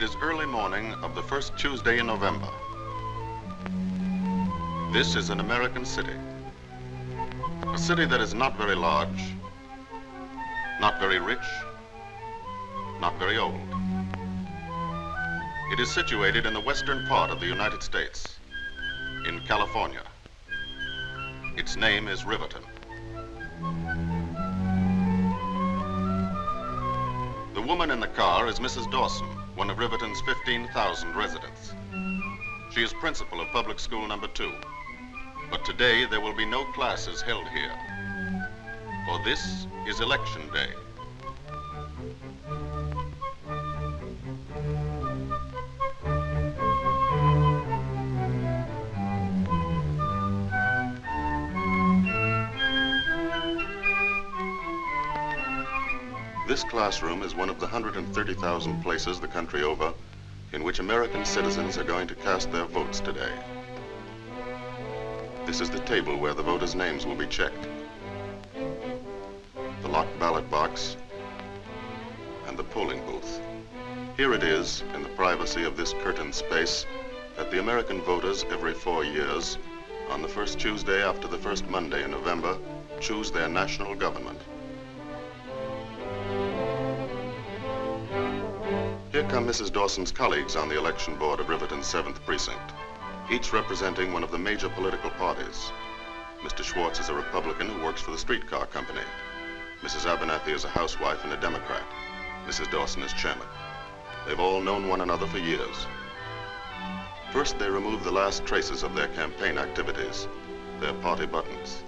is early morning of the first Tuesday in November. This is an American city. A city that is not very large, not very rich, not very old. It is situated in the western part of the United States, in California. Its name is Riverton. The woman in the car is Mrs. Dawson, one of Riverton's 15,000 residents. She is principal of public school number 2. But today there will be no classes held here, for this is election day. This classroom is one of the 130,000 places the country over in which American citizens are going to cast their votes today. This is the table where the voters' names will be checked. The locked ballot box and the polling booth. Here it is, in the privacy of this curtained space, that the American voters every 4 years, on the first Tuesday after the first Monday in November, choose their national government. Here come Mrs. Dawson's colleagues on the election board of Riverton's 7th precinct, each representing one of the major political parties. Mr. Schwartz is a Republican who works for the streetcar company. Mrs. Abernathy is a housewife and a Democrat. Mrs. Dawson is chairman. They've all known one another for years. First, they remove the last traces of their campaign activities, their party buttons.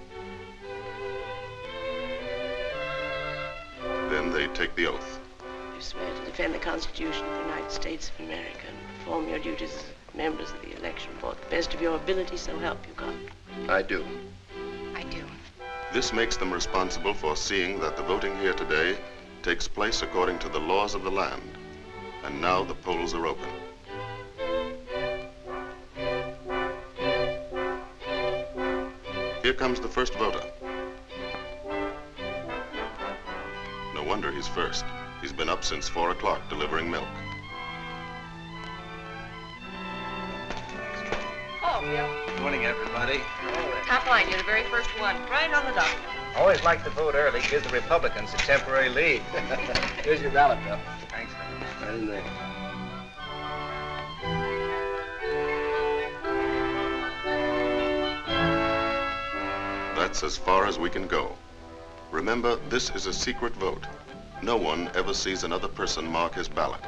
Then they take the oath. You swear to defend the Constitution of the United States of America and perform your duties as members of the election board to the best of your ability, so help you God. I do. I do. This makes them responsible for seeing that the voting here today takes place according to the laws of the land. And now the polls are open. Here comes the first voter. No wonder he's first. He's been up since 4 o'clock delivering milk. Oh, yeah. Good morning, everybody. Top line, you're the very first one. Right on the dot. Always like to vote early. Gives the Republicans a temporary lead. Here's your ballot, Bill. Thanks. Right in there. That's as far as we can go. Remember, this is a secret vote. No one ever sees another person mark his ballot.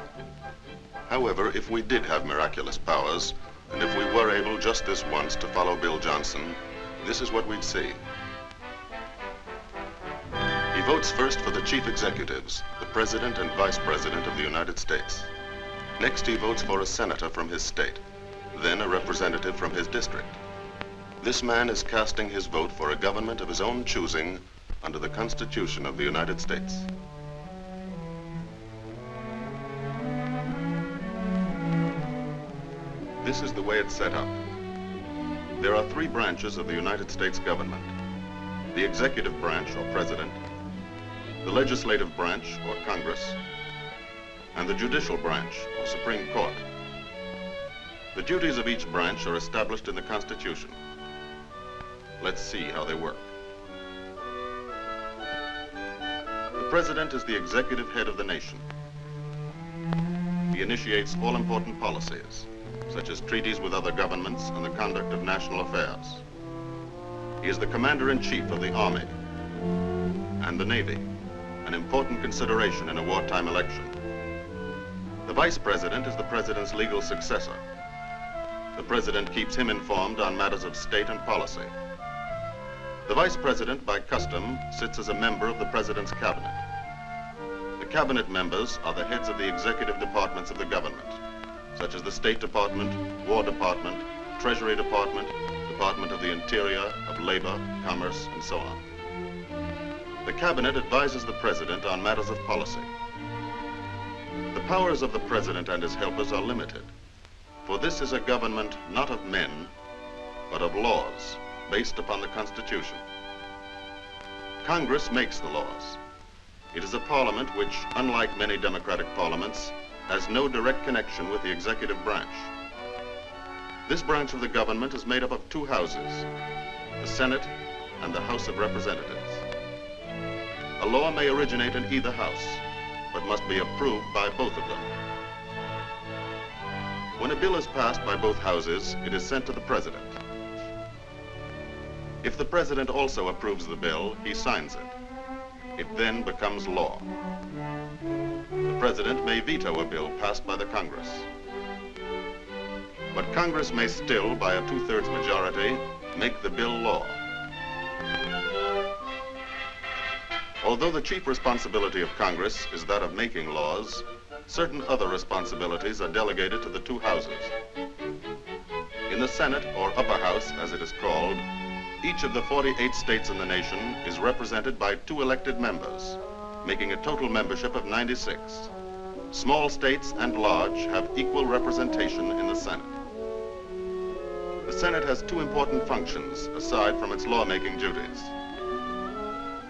However, if we did have miraculous powers, and if we were able just this once to follow Bill Johnson, this is what we'd see. He votes first for the chief executives, the President and Vice President of the United States. Next, he votes for a senator from his state, then a representative from his district. This man is casting his vote for a government of his own choosing under the Constitution of the United States. This is the way it's set up. There are 3 branches of the United States government: the executive branch, or president, the legislative branch, or Congress, and the judicial branch, or Supreme Court. The duties of each branch are established in the Constitution. Let's see how they work. The president is the executive head of the nation. He initiates all important policies, such as treaties with other governments and the conduct of national affairs. He is the commander-in-chief of the Army and the Navy, an important consideration in a wartime election. The vice president is the president's legal successor. The president keeps him informed on matters of state and policy. The vice president, by custom, sits as a member of the president's cabinet. The cabinet members are the heads of the executive departments of the government, such as the State Department, War Department, Treasury Department, Department of the Interior, of Labor, Commerce, and so on. The cabinet advises the president on matters of policy. The powers of the president and his helpers are limited, for this is a government not of men, but of laws, based upon the Constitution. Congress makes the laws. It is a parliament which, unlike many democratic parliaments, has no direct connection with the executive branch. This branch of the government is made up of two houses, the Senate and the House of Representatives. A law may originate in either house, but must be approved by both of them. When a bill is passed by both houses, it is sent to the president. If the president also approves the bill, he signs it. It then becomes law. The president may veto a bill passed by the Congress. But Congress may still, by a 2/3 majority, make the bill law. Although the chief responsibility of Congress is that of making laws, certain other responsibilities are delegated to the two houses. In the Senate, or upper house as it is called, each of the 48 states in the nation is represented by 2 elected members, making a total membership of 96. Small states and large have equal representation in the Senate. The Senate has 2 important functions aside from its lawmaking duties: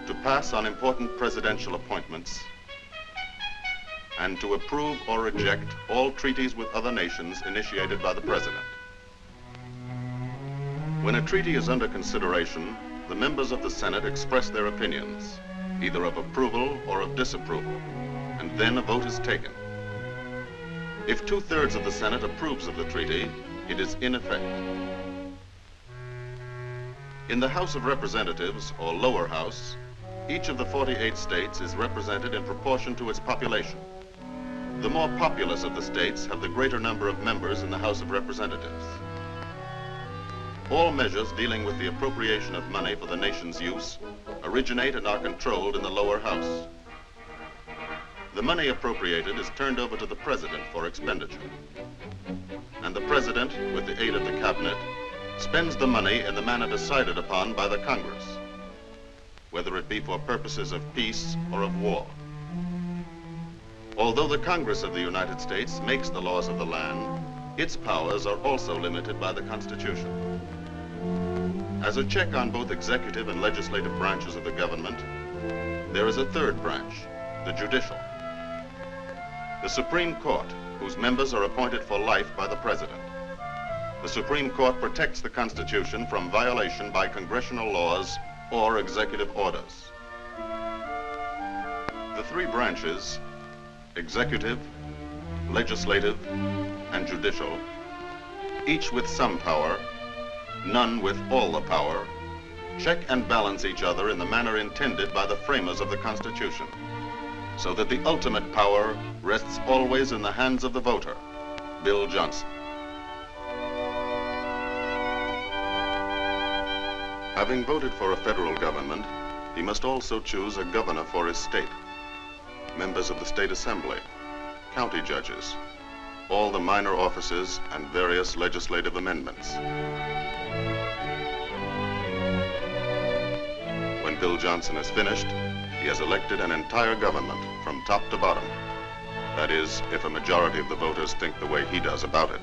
to pass on important presidential appointments and to approve or reject all treaties with other nations initiated by the president. When a treaty is under consideration, the members of the Senate express their opinions, either of approval or of disapproval, and then a vote is taken. If 2/3 of the Senate approves of the treaty, it is in effect. In the House of Representatives, or lower house, each of the 48 states is represented in proportion to its population. The more populous of the states have the greater number of members in the House of Representatives. All measures dealing with the appropriation of money for the nation's use originate and are controlled in the lower house. The money appropriated is turned over to the president for expenditure. And the president, with the aid of the cabinet, spends the money in the manner decided upon by the Congress, whether it be for purposes of peace or of war. Although the Congress of the United States makes the laws of the land, its powers are also limited by the Constitution. As a check on both executive and legislative branches of the government, there is a third branch, the judicial. The Supreme Court, whose members are appointed for life by the President. The Supreme Court protects the Constitution from violation by congressional laws or executive orders. The 3 branches, executive, legislative, and judicial, each with some power, none with all the power, check and balance each other in the manner intended by the framers of the Constitution, so that the ultimate power rests always in the hands of the voter, Bill Johnson. Having voted for a federal government, he must also choose a governor for his state, members of the state assembly, county judges, all the minor offices, and various legislative amendments. When Bill Johnson is finished, he has elected an entire government from top to bottom. That is, if a majority of the voters think the way he does about it.